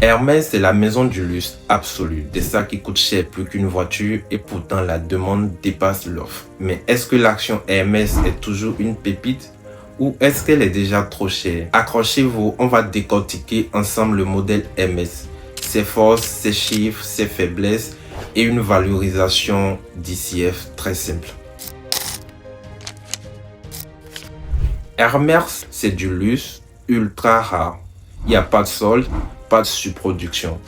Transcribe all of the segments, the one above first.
Hermès est la maison du luxe absolu, des sacs qui coûtent cher plus qu'une voiture et pourtant la demande dépasse l'offre. Mais est-ce que l'action Hermès est toujours une pépite ou est-ce qu'elle est déjà trop chère? Accrochez-vous, on va décortiquer ensemble le modèle Hermès, ses forces, ses chiffres, ses faiblesses et une valorisation d'ICF très simple. Hermès, c'est du luxe ultra rare. Il n'y a pas de solde, pas de surproduction.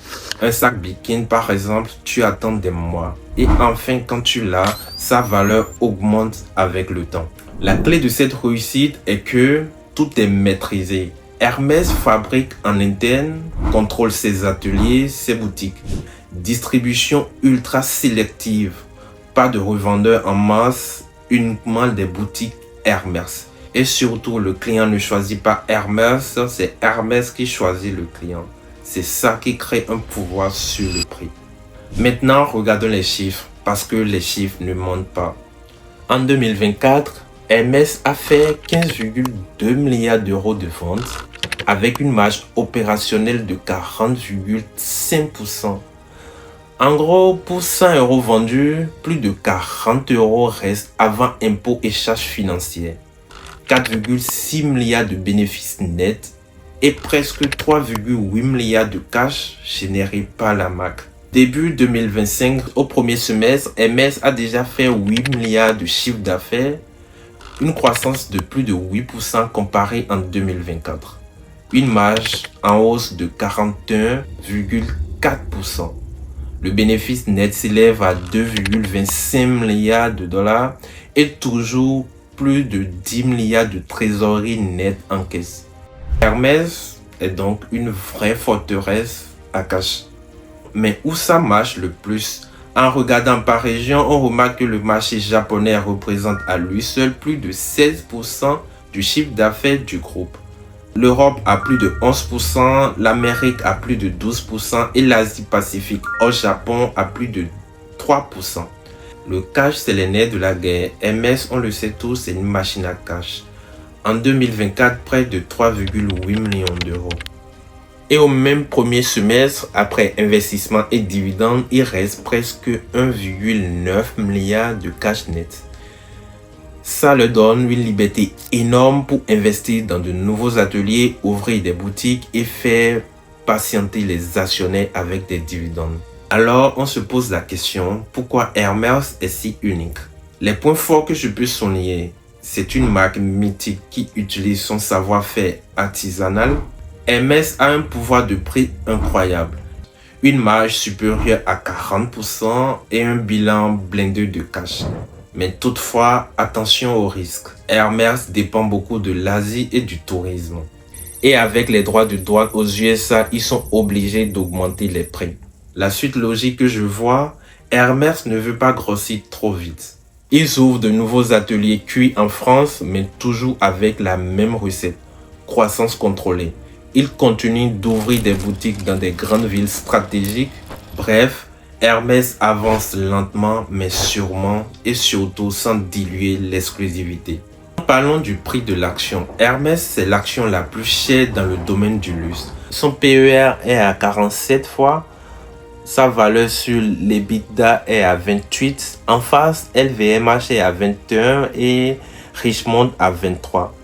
Un sac Birkin par exemple, tu attends des mois. Et enfin, quand tu l'as, sa valeur augmente avec le temps. La clé de cette réussite est que tout est maîtrisé. Hermès fabrique en interne, contrôle ses ateliers, ses boutiques. Distribution ultra sélective. Pas de revendeurs en masse, uniquement des boutiques Hermès. Et surtout, le client ne choisit pas Hermès, c'est Hermès qui choisit le client. C'est ça qui crée un pouvoir sur le prix. Maintenant, regardons les chiffres, parce que les chiffres ne mentent pas. En 2024, Hermès a fait 15,2 milliards d'euros de ventes, avec une marge opérationnelle de 40,5%. En gros, pour 100 euros vendus, plus de 40 euros restent avant impôts et charges financières. 4,6 milliards de bénéfices nets et presque 3,8 milliards de cash générés par la marque. Début 2025, au premier semestre, Hermès a déjà fait 8 milliards de chiffre d'affaires, une croissance de plus de 8% comparée en 2024. Une marge en hausse de 41,4%. Le bénéfice net s'élève à 2,25 milliards de dollars et toujours plus de 10 milliards de trésorerie nette en caisse. Hermès est donc une vraie forteresse à cash. Mais où ça marche le plus? En regardant par région, on remarque que le marché japonais représente à lui seul plus de 16% du chiffre d'affaires du groupe. L'Europe a plus de 11%, l'Amérique a plus de 12% et l'Asie-Pacifique au Japon a plus de 3%. Le cash, c'est les nerfs de la guerre. Hermès, on le sait tous, c'est une machine à cash. En 2024, près de 3,8 millions d'euros. Et au même premier semestre, après investissement et dividendes, il reste presque 1,9 milliard de cash net. Ça leur donne une liberté énorme pour investir dans de nouveaux ateliers, ouvrir des boutiques et faire patienter les actionnaires avec des dividendes. Alors, on se pose la question, pourquoi Hermès est si unique? Les points forts que je peux souligner, c'est une marque mythique qui utilise son savoir-faire artisanal. Hermès a un pouvoir de prix incroyable, une marge supérieure à 40% et un bilan blindé de cash. Mais toutefois, attention aux risques. Hermès dépend beaucoup de l'Asie et du tourisme. Et avec les droits de douane aux USA, ils sont obligés d'augmenter les prix. La suite logique que je vois, Hermès ne veut pas grossir trop vite. Ils ouvrent de nouveaux ateliers cuits en France, mais toujours avec la même recette, croissance contrôlée. Ils continuent d'ouvrir des boutiques dans des grandes villes stratégiques. Bref, Hermès avance lentement mais sûrement et surtout sans diluer l'exclusivité. Parlons du prix de l'action. Hermès, c'est l'action la plus chère dans le domaine du luxe. Son PER est à 47 fois. Sa valeur sur l'EBITDA est à 28. En face, LVMH est à 21 et Richemont à 23.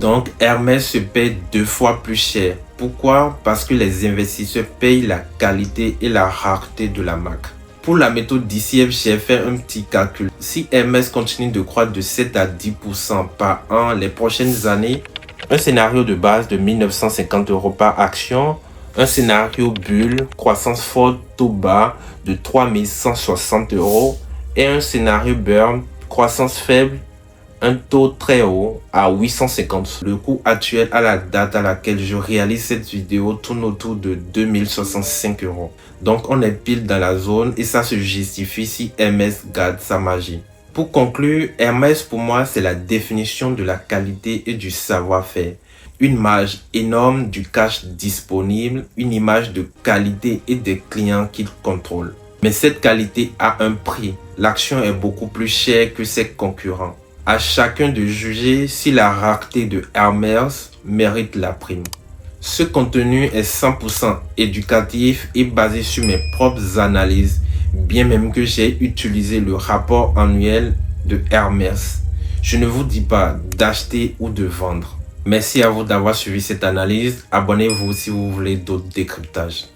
Donc, Hermès se paye 2 fois plus cher. Pourquoi? Parce que les investisseurs payent la qualité et la rareté de la marque. Pour la méthode d'ICF, j'ai fait un petit calcul. Si Hermès continue de croître de 7 à 10% par an les prochaines années, un scénario de base de 1950 euros par action, un scénario bulle, croissance forte, taux bas de 3160 euros et un scénario burn, croissance faible, un taux très haut à 850. Le coût actuel à la date à laquelle je réalise cette vidéo tourne autour de 2065 euros. Donc on est pile dans la zone et ça se justifie si Hermès garde sa magie. Pour conclure, Hermès pour moi c'est la définition de la qualité et du savoir-faire. Une marge énorme, du cash disponible, une image de qualité et des clients qu'il contrôle. Mais cette qualité a un prix. L'action est beaucoup plus chère que ses concurrents. À chacun de juger si la rareté de Hermès mérite la prime. Ce contenu est 100% éducatif et basé sur mes propres analyses, bien même que j'ai utilisé le rapport annuel de Hermès. Je ne vous dis pas d'acheter ou de vendre. Merci à vous d'avoir suivi cette analyse. Abonnez-vous si vous voulez d'autres décryptages.